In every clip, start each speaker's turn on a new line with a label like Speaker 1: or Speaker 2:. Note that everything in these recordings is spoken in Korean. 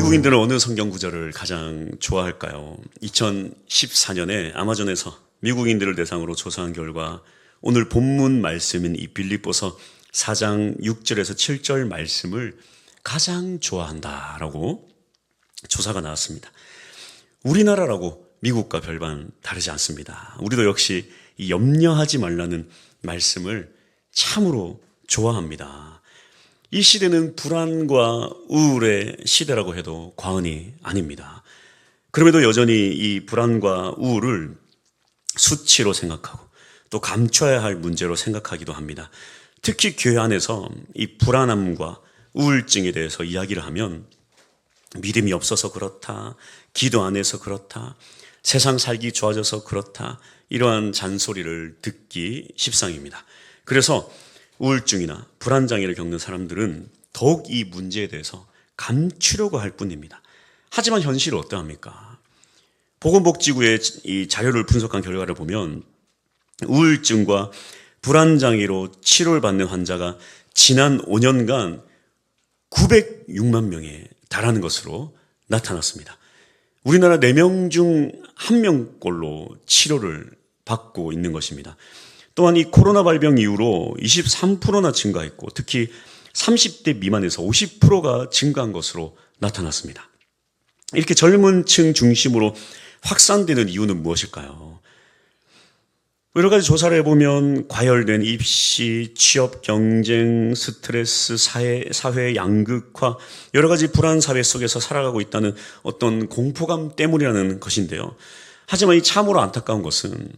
Speaker 1: 미국인들은 어느 성경 구절을 가장 좋아할까요? 2014년에 아마존에서 미국인들을 대상으로 조사한 결과 오늘 본문 말씀인 이 빌립보서 4장 6절에서 7절 말씀을 가장 좋아한다라고 조사가 나왔습니다. 우리나라라고 미국과 별반 다르지 않습니다. 우리도 역시 이 염려하지 말라는 말씀을 참으로 좋아합니다. 이 시대는 불안과 우울의 시대라고 해도 과언이 아닙니다. 그럼에도 여전히 이 불안과 우울을 수치로 생각하고 또 감춰야 할 문제로 생각하기도 합니다. 특히 교회 안에서 이 불안함과 우울증에 대해서 이야기를 하면 믿음이 없어서 그렇다, 기도 안 해서 그렇다, 세상 살기 좋아져서 그렇다, 이러한 잔소리를 듣기 십상입니다. 그래서 우울증이나 불안장애를 겪는 사람들은 더욱 이 문제에 대해서 감추려고 할 뿐입니다. 하지만 현실은 어떠합니까? 보건복지부의 이 자료를 분석한 결과를 보면 우울증과 불안장애로 치료를 받는 환자가 지난 5년간 906만 명에 달하는 것으로 나타났습니다. 우리나라 4명 중 1명꼴로 치료를 받고 있는 것입니다. 또한 이 코로나 발병 이후로 23%나 증가했고 특히 30대 미만에서 50%가 증가한 것으로 나타났습니다. 이렇게 젊은 층 중심으로 확산되는 이유는 무엇일까요? 여러 가지 조사를 해보면 과열된 입시, 취업, 경쟁, 스트레스, 사회 양극화, 여러 가지 불안 사회 속에서 살아가고 있다는 어떤 공포감 때문이라는 것인데요. 하지만 이 참으로 안타까운 것은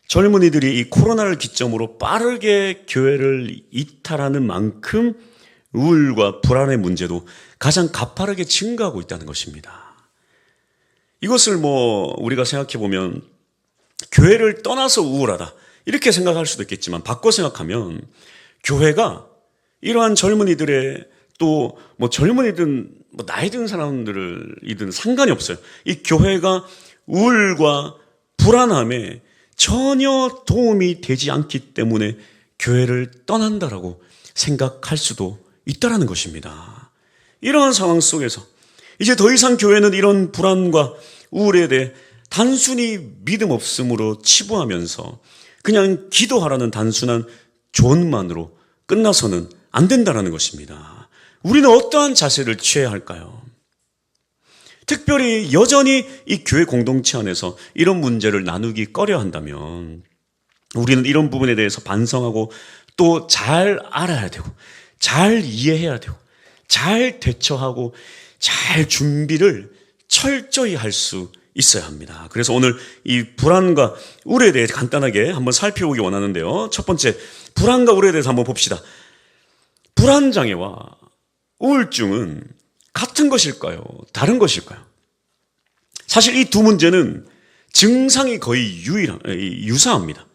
Speaker 1: 젊은이들이 이 코로나를 기점으로 빠르게 교회를 이탈하는 만큼 우울과 불안의 문제도 가장 가파르게 증가하고 있다는 것입니다. 이것을 우리가 생각해 보면 교회를 떠나서 우울하다 이렇게 생각할 수도 있겠지만 바꿔 생각하면 교회가 이러한 젊은이들의 또 젊은이든 나이 든 사람들이든 상관이 없어요. 이 교회가 우울과 불안함에 전혀 도움이 되지 않기 때문에 교회를 떠난다라고 생각할 수도 있다라는 것입니다. 이러한 상황 속에서 이제 더 이상 교회는 이런 불안과 우울에 대해 단순히 믿음 없음으로 치부하면서 그냥 기도하라는 단순한 조언만으로 끝나서는 안 된다는 것입니다. 우리는 어떠한 자세를 취해야 할까요? 특별히 여전히 이 교회 공동체 안에서 이런 문제를 나누기 꺼려 한다면 우리는 이런 부분에 대해서 반성하고 또 잘 알아야 되고 잘 이해해야 되고 잘 대처하고 잘 준비를 철저히 할 수 있어야 합니다. 그래서 오늘 이 불안과 우울에 대해 간단하게 한번 살펴보기 원하는데요. 첫 번째, 불안과 우울에 대해서 한번 봅시다. 불안장애와 우울증은 같은 것일까요? 다른 것일까요? 사실 이 두 문제는 증상이 거의 유사합니다.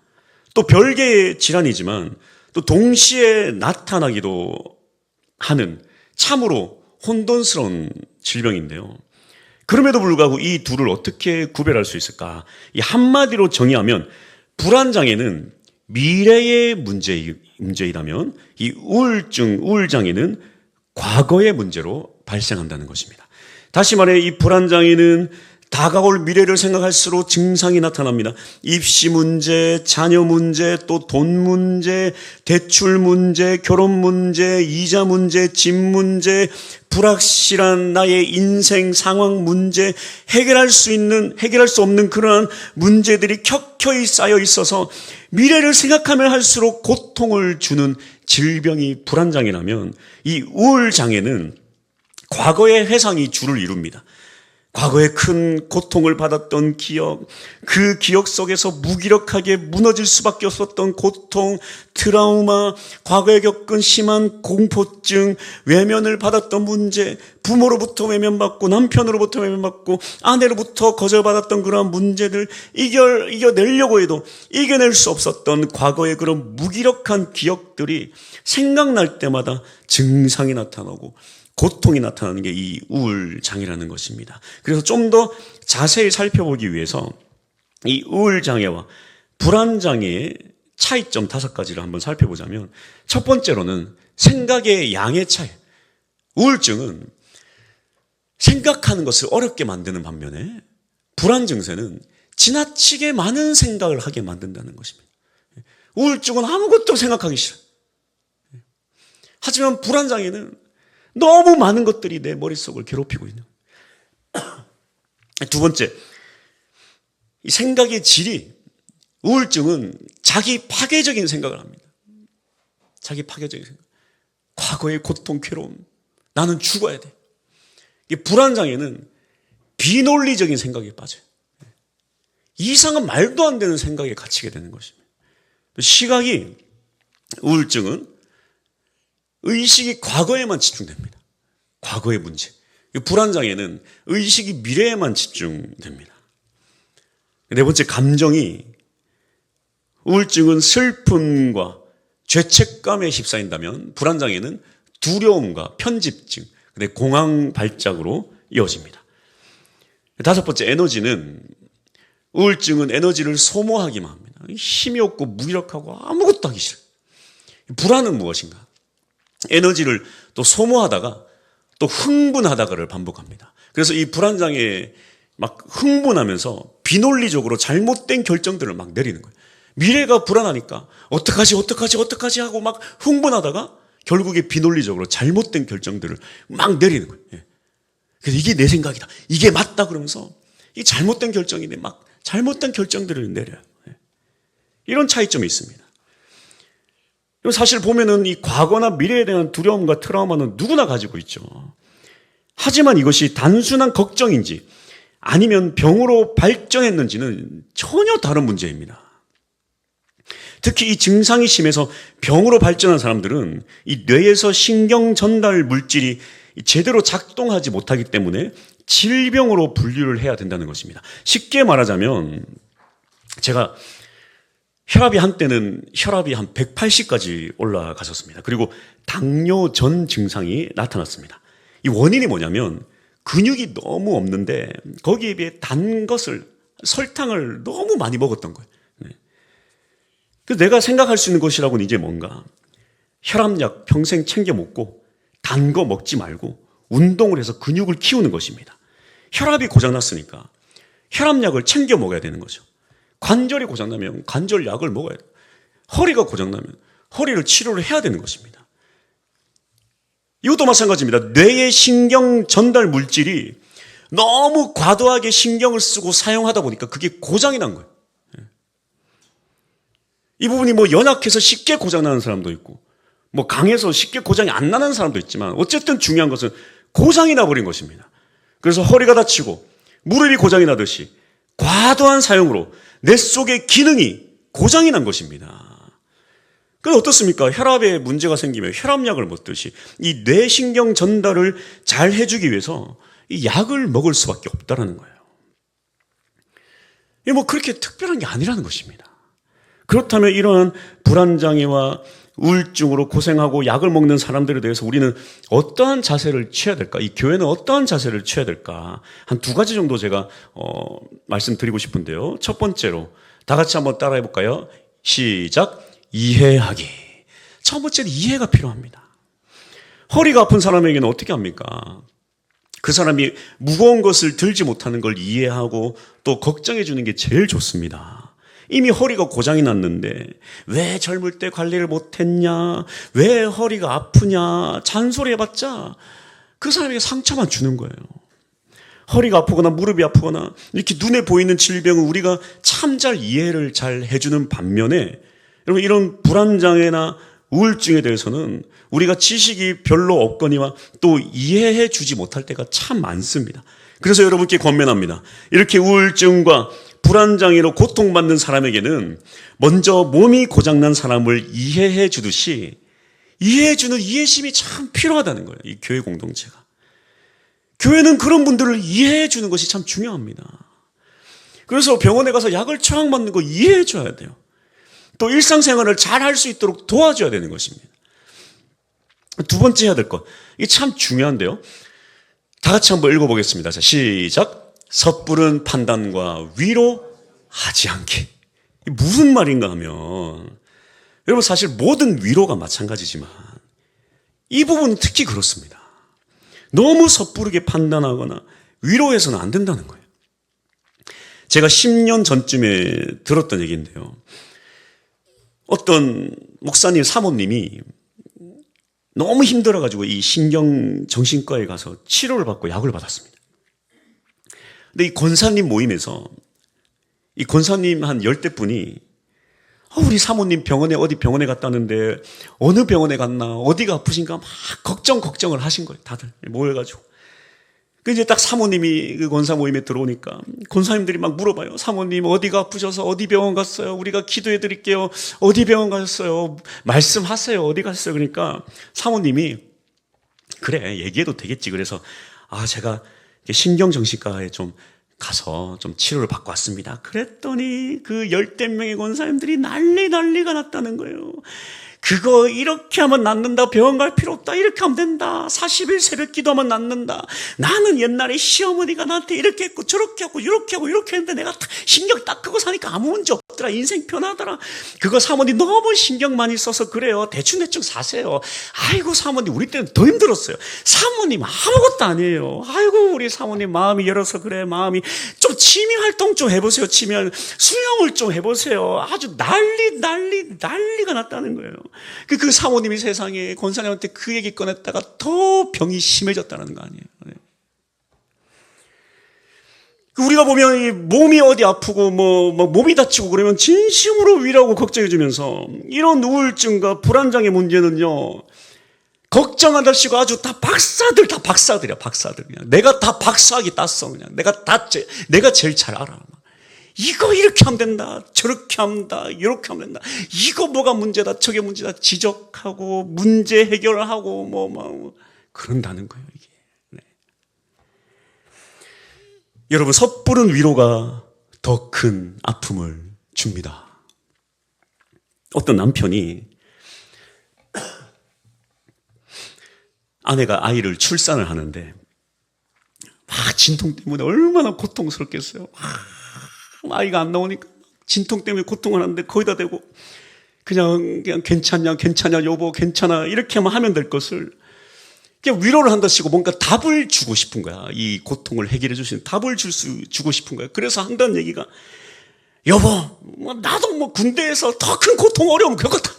Speaker 1: 또 별개의 질환이지만 또 동시에 나타나기도 하는 참으로 혼돈스러운 질병인데요. 그럼에도 불구하고 이 둘을 어떻게 구별할 수 있을까? 이 한마디로 정의하면 불안장애는 미래의 문제이라면 이 우울장애는 과거의 문제로 발생한다는 것입니다. 다시 말해 이 불안장애는 다가올 미래를 생각할수록 증상이 나타납니다. 입시 문제, 자녀 문제, 또 돈 문제, 대출 문제, 결혼 문제, 이자 문제, 집 문제, 불확실한 나의 인생 상황 문제, 해결할 수 없는 그러한 문제들이 켜켜이 쌓여 있어서 미래를 생각하면 할수록 고통을 주는 질병이 불안장애라면 이 우울장애는 과거의 회상이 주를 이룹니다. 과거에 큰 고통을 받았던 기억, 그 기억 속에서 무기력하게 무너질 수밖에 없었던 고통, 트라우마, 과거에 겪은 심한 공포증, 외면을 받았던 문제, 부모로부터 외면받고 남편으로부터 외면받고 아내로부터 거절받았던 그런 문제들 이겨내려고 해도 이겨낼 수 없었던 과거의 그런 무기력한 기억들이 생각날 때마다 증상이 나타나고 고통이 나타나는 게 이 우울장애라는 것입니다. 그래서 좀 더 자세히 살펴보기 위해서 이 우울장애와 불안장애의 차이점 5가지를 한번 살펴보자면 첫 번째로는 생각의 양의 차이. 우울증은 생각하는 것을 어렵게 만드는 반면에 불안 증세는 지나치게 많은 생각을 하게 만든다는 것입니다. 우울증은 아무것도 생각하기 싫어. 하지만 불안 장애는 너무 많은 것들이 내 머릿속을 괴롭히고 있는 거예요. 두 번째, 이 생각의 질이, 우울증은 자기 파괴적인 생각을 합니다. 자기 파괴적인 생각. 과거의 고통, 괴로움. 나는 죽어야 돼. 이 불안장애는 비논리적인 생각에 빠져요. 이상한 말도 안 되는 생각에 갇히게 되는 것입니다. 시각이, 우울증은 의식이 과거에만 집중됩니다. 과거의 문제. 불안장애는 의식이 미래에만 집중됩니다. 네 번째, 감정이, 우울증은 슬픔과 죄책감에 휩싸인다면 불안장애는 두려움과 편집증, 공황 발작으로 이어집니다. 다섯 번째, 에너지는, 우울증은 에너지를 소모하기만 합니다. 힘이 없고 무기력하고 아무것도 하기 싫어요. 불안은 무엇인가? 에너지를 또 소모하다가 또 흥분하다가를 반복합니다. 그래서 이 불안장애에 막 흥분하면서 비논리적으로 잘못된 결정들을 막 내리는 거예요. 미래가 불안하니까 어떡하지 하고 막 흥분하다가 결국에 비논리적으로 잘못된 결정들을 막 내리는 거예요. 그래서 이게 내 생각이다, 이게 맞다 그러면서 이 잘못된 결정인데 막 잘못된 결정들을 내려요. 이런 차이점이 있습니다. 사실 보면은 이 과거나 미래에 대한 두려움과 트라우마는 누구나 가지고 있죠. 하지만 이것이 단순한 걱정인지 아니면 병으로 발전했는지는 전혀 다른 문제입니다. 특히 이 증상이 심해서 병으로 발전한 사람들은 이 뇌에서 신경 전달 물질이 제대로 작동하지 못하기 때문에 질병으로 분류를 해야 된다는 것입니다. 쉽게 말하자면 제가 한때는 혈압이 한 180까지 올라갔었습니다. 그리고 당뇨 전 증상이 나타났습니다. 이 원인이 뭐냐면 근육이 너무 없는데 거기에 비해 단 것을, 설탕을 너무 많이 먹었던 거예요. 그래서 내가 생각할 수 있는 것이라고는 이제 뭔가 혈압약 평생 챙겨 먹고 단 거 먹지 말고 운동을 해서 근육을 키우는 것입니다. 혈압이 고장났으니까 혈압약을 챙겨 먹어야 되는 거죠. 관절이 고장나면 관절약을 먹어야 돼요. 허리가 고장나면 허리를 치료를 해야 되는 것입니다. 이것도 마찬가지입니다. 뇌의 신경 전달 물질이 너무 과도하게 신경을 쓰고 사용하다 보니까 그게 고장이 난 거예요. 이 부분이 연약해서 쉽게 고장나는 사람도 있고 강해서 쉽게 고장이 안 나는 사람도 있지만 어쨌든 중요한 것은 고장이 나버린 것입니다. 그래서 허리가 다치고 무릎이 고장이 나듯이 과도한 사용으로 뇌 속의 기능이 고장이 난 것입니다. 그래서 어떻습니까? 혈압에 문제가 생기면 혈압약을 먹듯이 이 뇌신경 전달을 잘 해주기 위해서 이 약을 먹을 수밖에 없다는 거예요. 이게 그렇게 특별한 게 아니라는 것입니다. 그렇다면 이러한 불안장애와 우울증으로 고생하고 약을 먹는 사람들에 대해서 우리는 어떠한 자세를 취해야 될까? 이 교회는 어떠한 자세를 취해야 될까? 한 두 가지 정도 제가 말씀드리고 싶은데요. 첫 번째로 다 같이 한번 따라해 볼까요? 시작. 이해하기. 첫 번째는 이해가 필요합니다. 허리가 아픈 사람에게는 어떻게 합니까? 그 사람이 무거운 것을 들지 못하는 걸 이해하고 또 걱정해 주는 게 제일 좋습니다. 이미 허리가 고장이 났는데 왜 젊을 때 관리를 못했냐, 왜 허리가 아프냐 잔소리해봤자 그 사람에게 상처만 주는 거예요. 허리가 아프거나 무릎이 아프거나 이렇게 눈에 보이는 질병은 우리가 참 잘 이해를 잘 해주는 반면에 여러분 이런 불안장애나 우울증에 대해서는 우리가 지식이 별로 없거니와 또 이해해 주지 못할 때가 참 많습니다. 그래서 여러분께 권면합니다. 이렇게 우울증과 불안장애로 고통받는 사람에게는 먼저 몸이 고장난 사람을 이해해 주듯이 이해해주는 이해심이 참 필요하다는 거예요. 이 교회 공동체가. 교회는 그런 분들을 이해해 주는 것이 참 중요합니다. 그래서 병원에 가서 약을 처방받는 거 이해해 줘야 돼요. 또 일상생활을 잘 할 수 있도록 도와줘야 되는 것입니다. 두 번째 해야 될 것, 이게 참 중요한데요. 다 같이 한번 읽어보겠습니다. 자, 시작. 섣부른 판단과 위로하지 않기. 무슨 말인가 하면 여러분 사실 모든 위로가 마찬가지지만 이 부분은 특히 그렇습니다. 너무 섣부르게 판단하거나 위로해서는 안 된다는 거예요. 제가 10년 전쯤에 들었던 얘기인데요. 어떤 목사님 사모님이 너무 힘들어가지고 이 신경정신과에 가서 치료를 받고 약을 받았습니다. 근데 이 권사님 모임에서 이 권사님 한 10대 분이 우리 사모님 병원에 어디 병원에 갔다는데 어느 병원에 갔나 어디가 아프신가 막 걱정을 하신 거예요. 다들 모여가지고. 그 이제 딱 사모님이 그 권사 모임에 들어오니까 권사님들이 막 물어봐요. 사모님 어디가 아프셔서 어디 병원 갔어요? 우리가 기도해 드릴게요. 어디 병원 가셨어요? 말씀하세요. 어디 갔어요? 그러니까 사모님이 그래 얘기해도 되겠지. 그래서 제가 신경정신과에 좀 가서 좀 치료를 받고 왔습니다. 그랬더니 그 10대 명의 권사님들이 난리가 났다는 거예요. 그거 이렇게 하면 낫는다. 병원 갈 필요 없다. 이렇게 하면 된다. 40일 새벽 기도하면 낫는다. 나는 옛날에 시어머니가 나한테 이렇게 했고 저렇게 하고 이렇게 하고 이렇게 했는데 내가 신경 딱 끄고 사니까 아무 문제 없더라. 인생 편하더라. 그거 사모님 너무 신경 많이 써서 그래요. 대충 사세요. 아이고 사모님 우리 때는 더 힘들었어요. 사모님 아무것도 아니에요. 아이고 우리 사모님 마음이 열어서 그래. 마음이 좀 취미 활동 좀 해보세요. 수영을 좀 해보세요. 아주 난리가 났다는 거예요. 그 사모님이 세상에 권사님한테 그 얘기 꺼냈다가 더 병이 심해졌다는 거 아니에요. 우리가 보면 이 몸이 어디 아프고 몸이 다치고 그러면 진심으로 위로하고 걱정해 주면서 이런 우울증과 불안장애 문제는요. 걱정하다시고 아주 다 박사들이야. 그냥 내가 다 박사학위 땄어. 그냥 내가 제일 잘 알아. 이거 이렇게 하면 된다. 저렇게 한다. 이렇게 하면 된다. 이거 뭐가 문제다. 저게 문제다. 지적하고 문제 해결하고 그런다는 거예요, 이게. 네. 여러분, 섣부른 위로가 더 큰 아픔을 줍니다. 어떤 남편이 아내가 아이를 출산을 하는데 막 진통 때문에 얼마나 고통스럽겠어요. 아이가 안 나오니까 진통 때문에 고통을 하는데 거기다 대고 그냥 괜찮냐 여보 괜찮아 이렇게만 하면 될 것을 그냥 위로를 한다시고 뭔가 답을 주고 싶은 거야. 이 고통을 해결해 주시는 답을 주고 싶은 거야. 그래서 한다는 얘기가 여보 나도 군대에서 더 큰 고통 어려움 겪었다.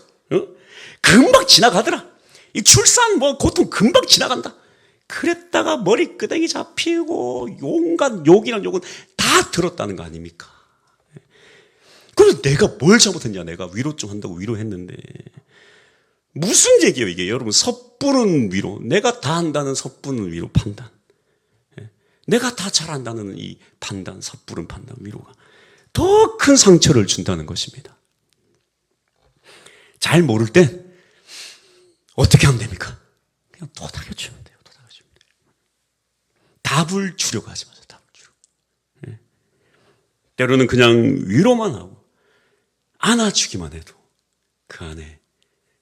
Speaker 1: 금방 지나가더라. 이 출산 고통 금방 지나간다. 그랬다가 머리끄댕이 잡히고 온갖 욕이란 욕은 다 들었다는 거 아닙니까? 그래서 내가 뭘 잘못했냐. 내가 위로 좀 한다고 위로했는데 무슨 얘기예요 이게. 여러분 섣부른 위로. 내가 다 한다는 섣부른 위로 판단. 내가 다 잘한다는 이 판단, 섣부른 판단, 위로가 더 큰 상처를 준다는 것입니다. 잘 모를 땐 어떻게 하면 됩니까? 그냥 도닥여주면 돼요. 답을 주려고 하지 마세요. 답을 주려고. 때로는 그냥 위로만 하고 안아주기만 해도 그 안에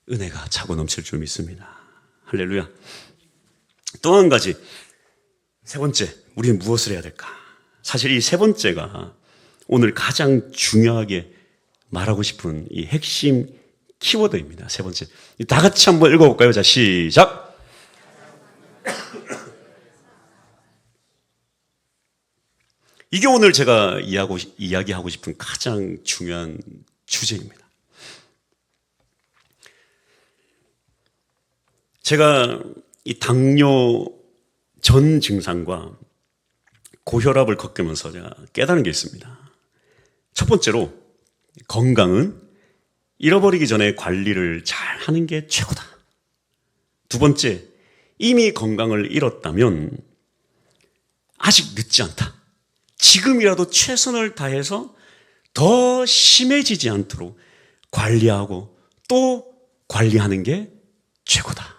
Speaker 1: 은혜가 차고 넘칠 줄 믿습니다. 할렐루야. 또 한 가지, 세 번째, 우리는 무엇을 해야 될까? 사실 이 세 번째가 오늘 가장 중요하게 말하고 싶은 이 핵심 키워드입니다. 세 번째. 다 같이 한번 읽어볼까요? 자, 시작! 이게 오늘 제가 이야기하고 싶은 가장 중요한 주제입니다. 제가 이 당뇨 전 증상과 고혈압을 겪으면서 제가 깨달은 게 있습니다. 첫 번째로 건강은 잃어버리기 전에 관리를 잘 하는 게 최고다. 두 번째, 이미 건강을 잃었다면 아직 늦지 않다. 지금이라도 최선을 다해서 더 심해지지 않도록 관리하고 또 관리하는 게 최고다.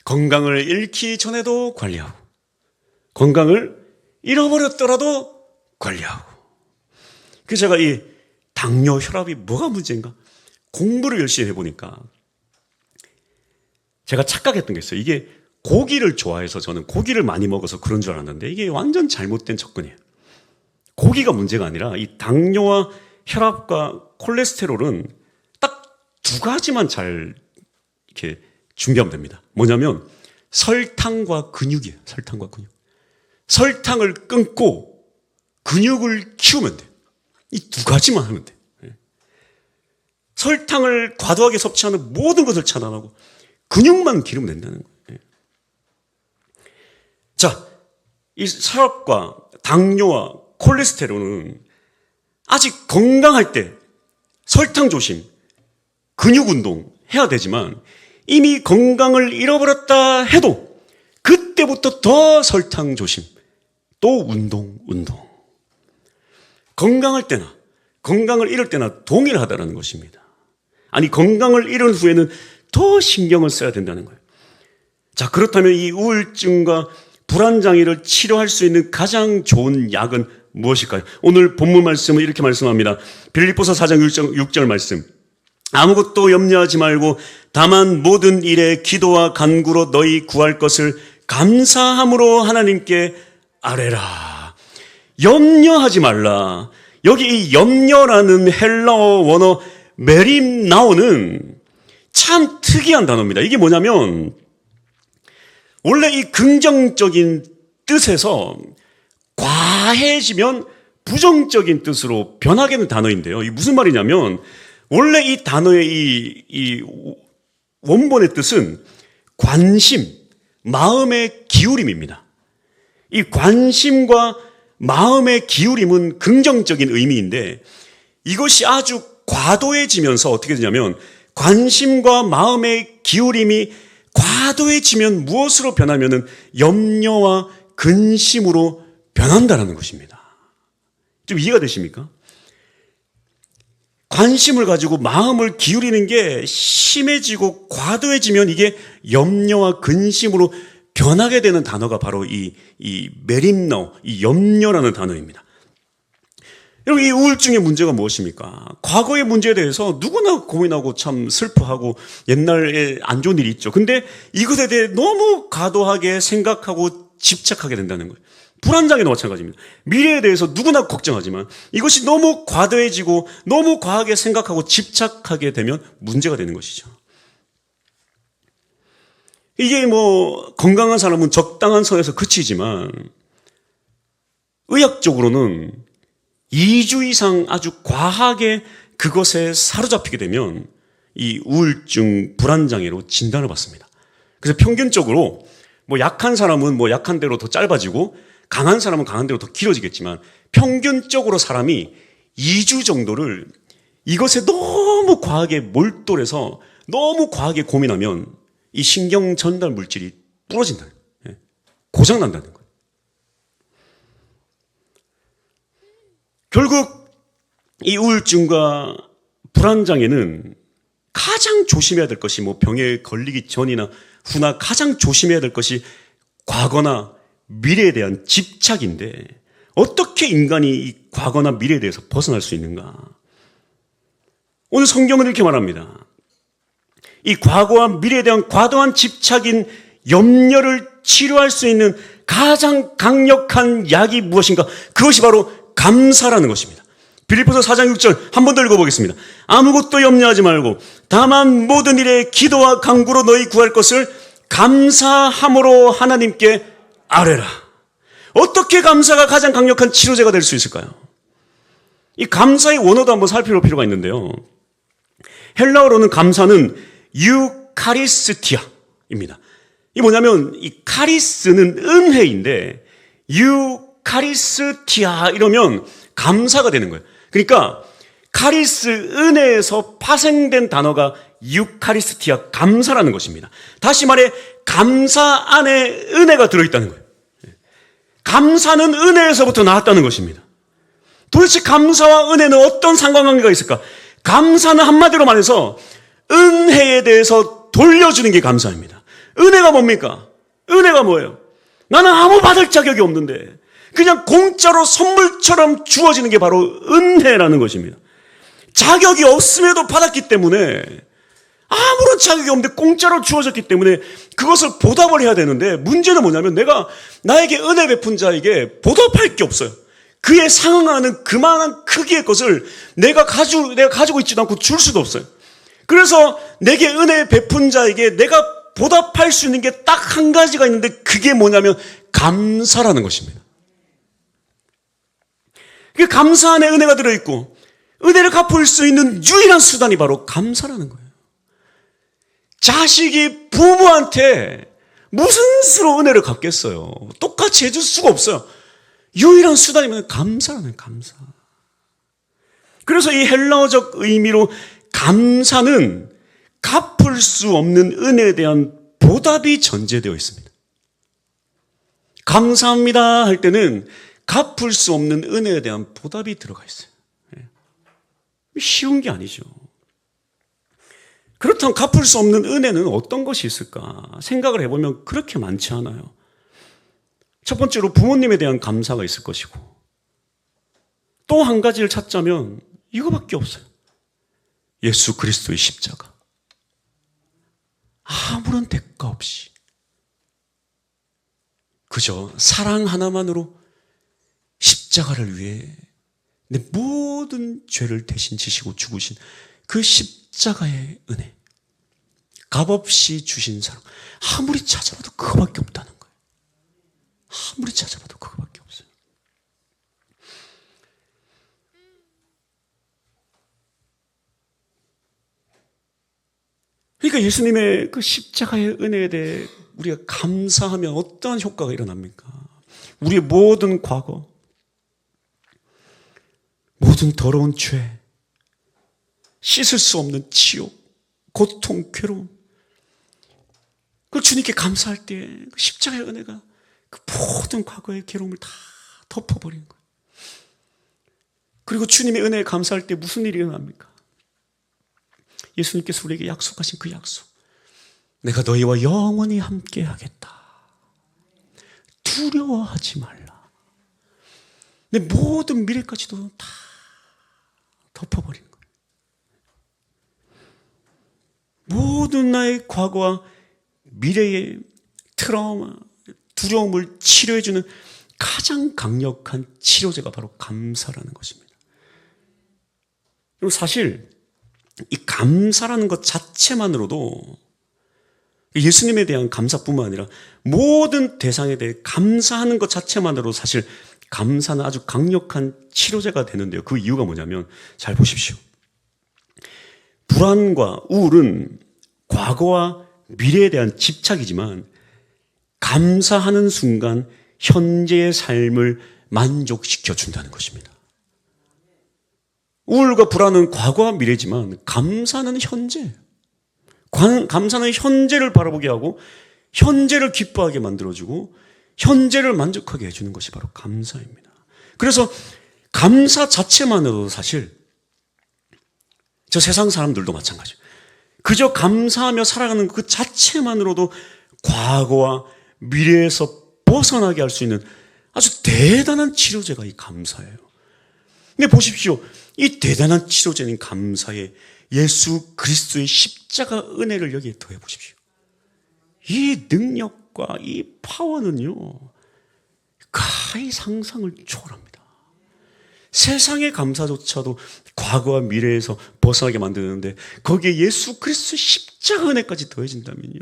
Speaker 1: 건강을 잃기 전에도 관리하고 건강을 잃어버렸더라도 관리하고. 그래서 제가 이 당뇨, 혈압이 뭐가 문제인가 공부를 열심히 해보니까 제가 착각했던 게 있어요. 이게 고기를 좋아해서 저는 고기를 많이 먹어서 그런 줄 알았는데 이게 완전 잘못된 접근이에요. 고기가 문제가 아니라 이 당뇨와 혈압과 콜레스테롤은 딱 두 가지만 잘 이렇게 준비하면 됩니다. 뭐냐면 설탕과 근육이에요. 설탕과 근육. 설탕을 끊고 근육을 키우면 돼요. 이 두 가지만 하면 돼요. 설탕을 과도하게 섭취하는 모든 것을 차단하고 근육만 기르면 된다는 거예요. 자, 이 혈압과 당뇨와 콜레스테롤은 아직 건강할 때 설탕 조심, 근육 운동 해야 되지만 이미 건강을 잃어버렸다 해도 그때부터 더 설탕 조심, 또 운동. 건강할 때나 건강을 잃을 때나 동일하다는 것입니다. 아니, 건강을 잃은 후에는 더 신경을 써야 된다는 거예요. 자, 그렇다면 이 우울증과 불안장애를 치료할 수 있는 가장 좋은 약은 무엇일까요? 오늘 본문 말씀은 이렇게 말씀합니다. 빌립보서 4장 6절 말씀. 아무것도 염려하지 말고 다만 모든 일에 기도와 간구로 너희 구할 것을 감사함으로 하나님께 아뢰라. 염려하지 말라. 여기 이 염려라는 헬라어 원어 메림나오는 참 특이한 단어입니다. 이게 뭐냐면 원래 이 긍정적인 뜻에서 과해지면 부정적인 뜻으로 변하게 되는 단어인데요. 이게 무슨 말이냐면 원래 이 단어의 이 원본의 뜻은 관심, 마음의 기울임입니다. 이 관심과 마음의 기울임은 긍정적인 의미인데 이것이 아주 과도해지면서 어떻게 되냐면 관심과 마음의 기울임이 과도해지면 무엇으로 변하면은 염려와 근심으로 변한다는 것입니다. 좀 이해가 되십니까? 관심을 가지고 마음을 기울이는 게 심해지고 과도해지면 이게 염려와 근심으로 변하게 되는 단어가 바로 이 메림너, 이 염려라는 단어입니다. 여러분, 이 우울증의 문제가 무엇입니까? 과거의 문제에 대해서 누구나 고민하고 참 슬퍼하고 옛날에 안 좋은 일이 있죠. 근데 이것에 대해 너무 과도하게 생각하고 집착하게 된다는 거예요. 불안장애도 마찬가지입니다. 미래에 대해서 누구나 걱정하지만 이것이 너무 과도해지고 너무 과하게 생각하고 집착하게 되면 문제가 되는 것이죠. 이게 건강한 사람은 적당한 선에서 그치지만 의학적으로는 2주 이상 아주 과하게 그것에 사로잡히게 되면 이 우울증, 불안장애로 진단을 받습니다. 그래서 평균적으로 약한 사람은 약한 대로 더 짧아지고 강한 사람은 강한 대로 더 길어지겠지만 평균적으로 사람이 2주 정도를 이것에 너무 과하게 몰두해서 너무 과하게 고민하면 이 신경 전달 물질이 부러진다는 거예요. 고장난다는 거예요. 결국 이 우울증과 불안장애는 가장 조심해야 될 것이 병에 걸리기 전이나 후나 가장 조심해야 될 것이 과거나 미래에 대한 집착인데 어떻게 인간이 이 과거나 미래에 대해서 벗어날 수 있는가? 오늘 성경은 이렇게 말합니다. 이 과거와 미래에 대한 과도한 집착인 염려를 치료할 수 있는 가장 강력한 약이 무엇인가? 그것이 바로 감사라는 것입니다. 빌립보서 4장 6절 한 번 더 읽어보겠습니다. 아무것도 염려하지 말고 다만 모든 일에 기도와 간구로 너희 구할 것을 감사함으로 하나님께 아뢰라. 어떻게 감사가 가장 강력한 치료제가 될 수 있을까요? 이 감사의 원어도 한번 살펴볼 필요가 있는데요. 헬라어로는 감사는 유카리스티아입니다. 이게 뭐냐면 이 카리스는 은혜인데 유카리스티아 이러면 감사가 되는 거예요. 그러니까 카리스 은혜에서 파생된 단어가 유카리스티아 감사라는 것입니다. 다시 말해 감사 안에 은혜가 들어있다는 거예요. 감사는 은혜에서부터 나왔다는 것입니다. 도대체 감사와 은혜는 어떤 상관관계가 있을까? 감사는 한마디로 말해서 은혜에 대해서 돌려주는 게 감사입니다. 은혜가 뭡니까? 은혜가 뭐예요? 나는 아무 받을 자격이 없는데 그냥 공짜로 선물처럼 주어지는 게 바로 은혜라는 것입니다. 자격이 없음에도 받았기 때문에 아무런 자격이 없는데 공짜로 주어졌기 때문에 그것을 보답을 해야 되는데 문제는 뭐냐면 내가 나에게 은혜 베푼 자에게 보답할 게 없어요. 그에 상응하는 그만한 크기의 것을 내가 가지고 있지도 않고 줄 수도 없어요. 그래서 내게 은혜 베푼 자에게 내가 보답할 수 있는 게 딱 한 가지가 있는데 그게 뭐냐면 감사라는 것입니다. 그 감사 안에 은혜가 들어있고 은혜를 갚을 수 있는 유일한 수단이 바로 감사라는 거예요. 자식이 부모한테 무슨 수로 은혜를 갚겠어요? 똑같이 해줄 수가 없어요. 유일한 수단이면 감사라는 감사. 그래서 이 헬라어적 의미로 감사는 갚을 수 없는 은혜에 대한 보답이 전제되어 있습니다. 감사합니다 할 때는 갚을 수 없는 은혜에 대한 보답이 들어가 있어요. 쉬운 게 아니죠. 그렇다면 갚을 수 없는 은혜는 어떤 것이 있을까 생각을 해보면 그렇게 많지 않아요. 첫 번째로 부모님에 대한 감사가 있을 것이고, 또 한 가지를 찾자면 이거밖에 없어요. 예수 그리스도의 십자가. 아무런 대가 없이 그저 사랑 하나만으로 십자가를 위해 내 모든 죄를 대신 지시고 죽으신 그 십자가의 은혜, 값없이 주신 사랑, 아무리 찾아봐도 그거밖에 없다는 거예요. 아무리 찾아봐도 그거밖에 없어요. 그러니까 예수님의 그 십자가의 은혜에 대해 우리가 감사하면 어떠한 효과가 일어납니까? 우리의 모든 과거, 모든 더러운 죄, 씻을 수 없는 지옥, 고통, 괴로움, 그 주님께 감사할 때 그 십자가의 은혜가 그 모든 과거의 괴로움을 다 덮어버리는 거예요. 그리고 주님의 은혜에 감사할 때 무슨 일이 일어납니까? 예수님께서 우리에게 약속하신 그 약속, 내가 너희와 영원히 함께 하겠다. 두려워하지 말라. 내 모든 미래까지도 다 덮어버린 거예요. 모든 나의 과거와 미래의 트라우마, 두려움을 치료해주는 가장 강력한 치료제가 바로 감사라는 것입니다. 그리고 사실 이 감사라는 것 자체만으로도 예수님에 대한 감사뿐만 아니라 모든 대상에 대해 감사하는 것 자체만으로 사실 감사는 아주 강력한 치료제가 되는데요. 그 이유가 뭐냐면 잘 보십시오. 불안과 우울은 과거와 미래에 대한 집착이지만 감사하는 순간 현재의 삶을 만족시켜 준다는 것입니다. 우울과 불안은 과거와 미래지만 감사는 현재. 감사는 현재를 바라보게 하고 현재를 기뻐하게 만들어주고 현재를 만족하게 해주는 것이 바로 감사입니다. 그래서 감사 자체만으로도 사실 저 세상 사람들도 마찬가지예요. 그저 감사하며 살아가는 그 자체만으로도 과거와 미래에서 벗어나게 할 수 있는 아주 대단한 치료제가 이 감사예요. 근데 보십시오. 이 대단한 치료제는 감사에 예수 그리스도의 십자가 은혜를 여기에 더해 보십시오. 이 능력과 이 파워는요, 가히 상상을 초월합니다. 세상의 감사조차도 과거와 미래에서 벗어나게 만드는데 거기에 예수 그리스도의 십자가 은혜까지 더해진다면요,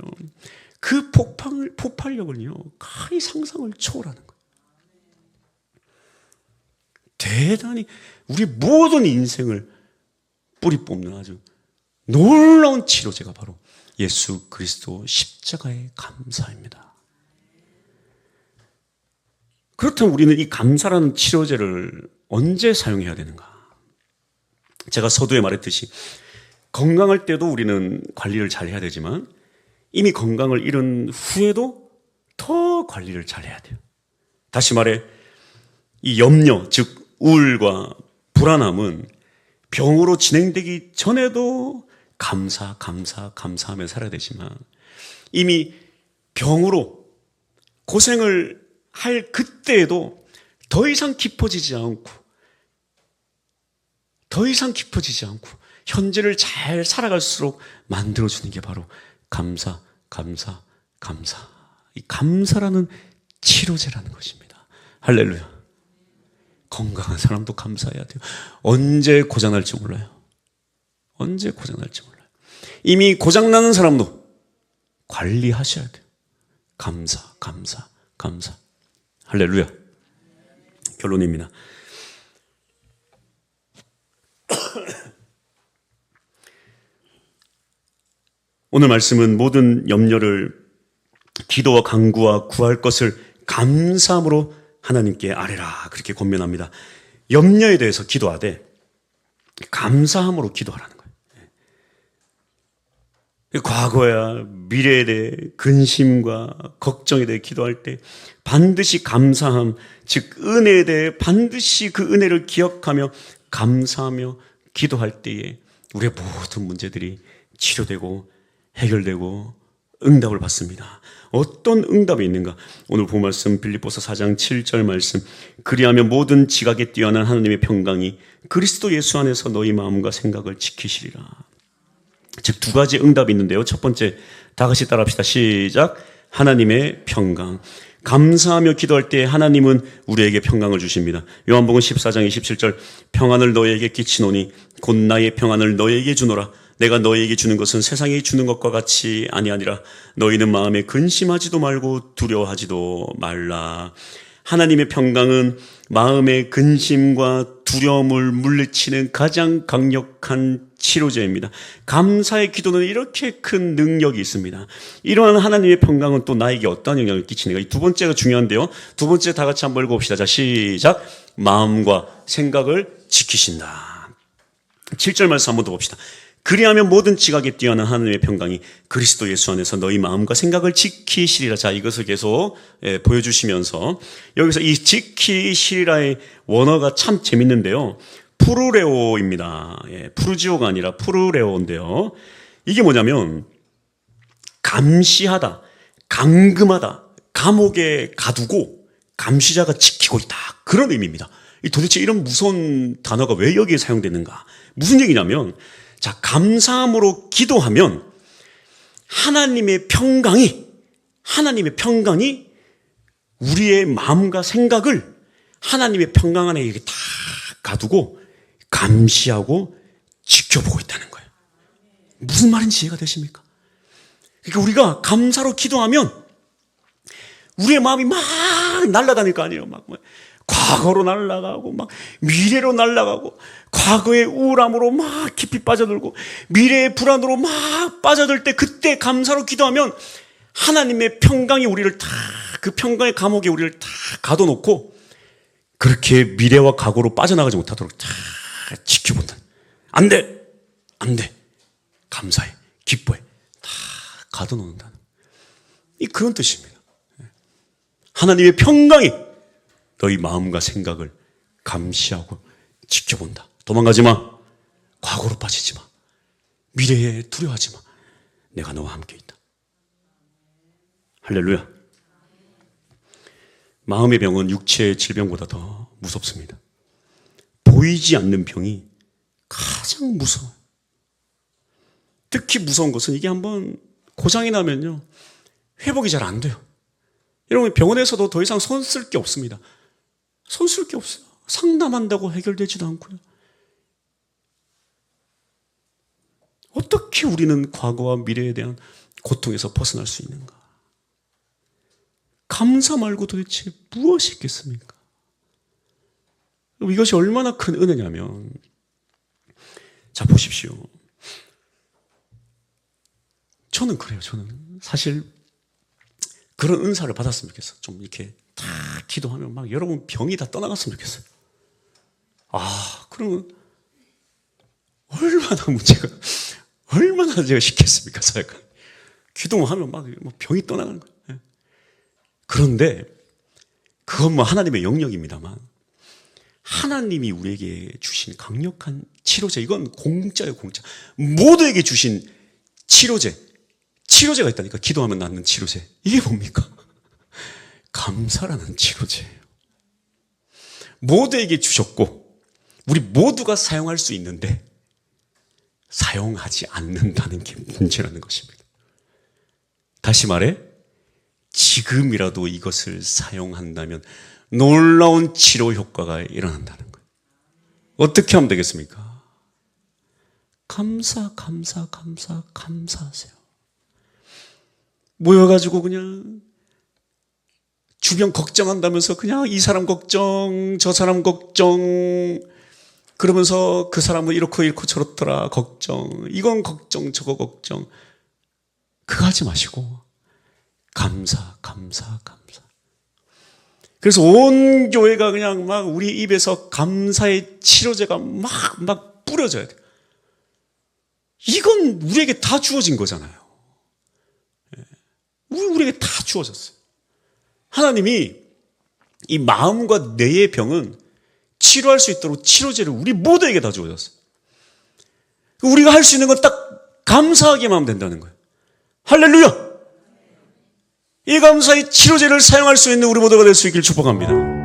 Speaker 1: 그 폭발력을요, 가히 상상을 초월하는 거예요. 대단히 우리 모든 인생을 뿌리 뽑는 아주 놀라운 치료제가 바로 예수 그리스도 십자가의 감사입니다. 그렇다면 우리는 이 감사라는 치료제를 언제 사용해야 되는가? 제가 서두에 말했듯이 건강할 때도 우리는 관리를 잘 해야 되지만 이미 건강을 잃은 후에도 더 관리를 잘 해야 돼요. 다시 말해, 이 염려, 즉 우울과 불안함은 병으로 진행되기 전에도 감사하며 살아야 되지만 이미 병으로 고생을 할 그때에도 더 이상 깊어지지 않고 현재를 잘 살아갈수록 만들어주는 게 바로 감사. 이 감사라는 치료제라는 것입니다. 할렐루야. 건강한 사람도 감사해야 돼요. 언제 고장날지 몰라요. 이미 고장나는 사람도 관리하셔야 돼요. 감사, 감사, 감사. 할렐루야. 결론입니다. 오늘 말씀은 모든 염려를 기도와 간구와 구할 것을 감사함으로 하나님께 아뢰라, 그렇게 권면합니다. 염려에 대해서 기도하되 감사함으로 기도하라는 거예요. 과거야 미래에 대해 근심과 걱정에 대해 기도할 때 반드시 감사함, 즉 은혜에 대해 반드시 그 은혜를 기억하며 감사하며 기도할 때에 우리의 모든 문제들이 치료되고 해결되고 응답을 받습니다. 어떤 응답이 있는가? 오늘 본 말씀 빌립보서 4장 7절 말씀, 그리하면 모든 지각에 뛰어난 하나님의 평강이 그리스도 예수 안에서 너희 마음과 생각을 지키시리라. 즉 두 가지 응답이 있는데요. 첫 번째, 다 같이 따라합시다. 시작. 하나님의 평강. 감사하며 기도할 때 하나님은 우리에게 평강을 주십니다. 요한복음 14장 27절, 평안을 너희에게 끼치노니 곧 나의 평안을 너희에게 주노라. 내가 너희에게 주는 것은 세상이 주는 것과 같이 아니하니라. 너희는 마음에 근심하지도 말고 두려워하지도 말라. 하나님의 평강은 마음의 근심과 두려움을 물리치는 가장 강력한 치료제입니다. 감사의 기도는 이렇게 큰 능력이 있습니다. 이러한 하나님의 평강은 또 나에게 어떤 영향을 끼치는가? 이 두 번째가 중요한데요. 두 번째 다 같이 한번 읽어봅시다. 자, 시작. 마음과 생각을 지키신다. 7절 말씀 한번 더 봅시다. 그리하면 모든 지각에 뛰어난 하나님의 평강이 그리스도 예수 안에서 너희 마음과 생각을 지키시리라. 자, 이것을 계속 보여주시면서 여기서 이 지키시리라의 원어가 참 재밌는데요. 푸르레오입니다. 푸르지오가 아니라 푸르레오인데요. 이게 뭐냐면 감시하다, 감금하다, 감옥에 가두고 감시자가 지키고 있다, 그런 의미입니다. 도대체 이런 무서운 단어가 왜 여기에 사용되는가? 무슨 얘기냐면, 자, 감사함으로 기도하면 하나님의 평강이 우리의 마음과 생각을 하나님의 평강 안에 이렇게 다 가두고 감시하고 지켜보고 있다는 거예요. 무슨 말인지 이해가 되십니까? 그러니까 우리가 감사로 기도하면 우리의 마음이 막 날아다닐 거 아니에요. 막 과거로 날아가고 막 미래로 날아가고 과거의 우울함으로 막 깊이 빠져들고 미래의 불안으로 막 빠져들 때 그때 감사로 기도하면 하나님의 평강이 우리를 다 그 평강의 감옥에 우리를 다 가둬놓고 그렇게 미래와 과거로 빠져나가지 못하도록 다 지켜본다. 안 돼! 안 돼! 감사해. 기뻐해. 다 가둬놓는다는. 이 그런 뜻입니다. 하나님의 평강이 너희 마음과 생각을 감시하고 지켜본다. 도망가지 마. 과거로 빠지지 마. 미래에 두려워하지 마. 내가 너와 함께 있다. 할렐루야. 마음의 병은 육체의 질병보다 더 무섭습니다. 보이지 않는 병이 가장 무서워요. 특히 무서운 것은 이게 한번 고장이 나면요, 회복이 잘 안 돼요. 여러분, 병원에서도 더 이상 손 쓸 게 없습니다. 손 쓸 게 없어요. 상담한다고 해결되지도 않고요. 어떻게 우리는 과거와 미래에 대한 고통에서 벗어날 수 있는가? 감사 말고 도대체 무엇이 있겠습니까? 이것이 얼마나 큰 은혜냐면, 자, 보십시오. 저는 그래요. 저는 사실 그런 은사를 받았으면 좋겠어. 좀 이렇게 다 기도하면 막 여러분 병이 다 떠나갔으면 좋겠어요. 그러면 얼마나 제가 쉽겠습니까, 사역가? 기도하면 막 병이 떠나가는 거예요. 그런데 그건 뭐 하나님의 영역입니다만 하나님이 우리에게 주신 강력한 치료제, 이건 공짜예요, 공짜. 모두에게 주신 치료제가 있다니까. 기도하면 낫는 치료제. 이게 뭡니까? 감사라는 치료제예요. 모두에게 주셨고 우리 모두가 사용할 수 있는데 사용하지 않는다는 게 문제라는 것입니다. 다시 말해, 지금이라도 이것을 사용한다면 놀라운 치료 효과가 일어난다는 거예요. 어떻게 하면 되겠습니까? 감사하세요. 모여가지고 그냥 주변 걱정한다면서 그냥 이 사람 걱정, 저 사람 걱정, 그러면서 그 사람은 이렇고 저렇더라 걱정, 이건 걱정, 저거 걱정. 그거 하지 마시고 감사. 그래서 온 교회가 그냥 막 우리 입에서 감사의 치료제가 막 뿌려져야 돼요. 이건 우리에게 다 주어진 거잖아요. 우리에게 다 주어졌어요. 하나님이 이 마음과 뇌의 병은 치료할 수 있도록 치료제를 우리 모두에게 다 주어졌어요. 우리가 할 수 있는 건 딱 감사하기만 하면 된다는 거예요. 할렐루야! 이 감사의 치료제를 사용할 수 있는 우리 모두가 될 수 있기를 축복합니다.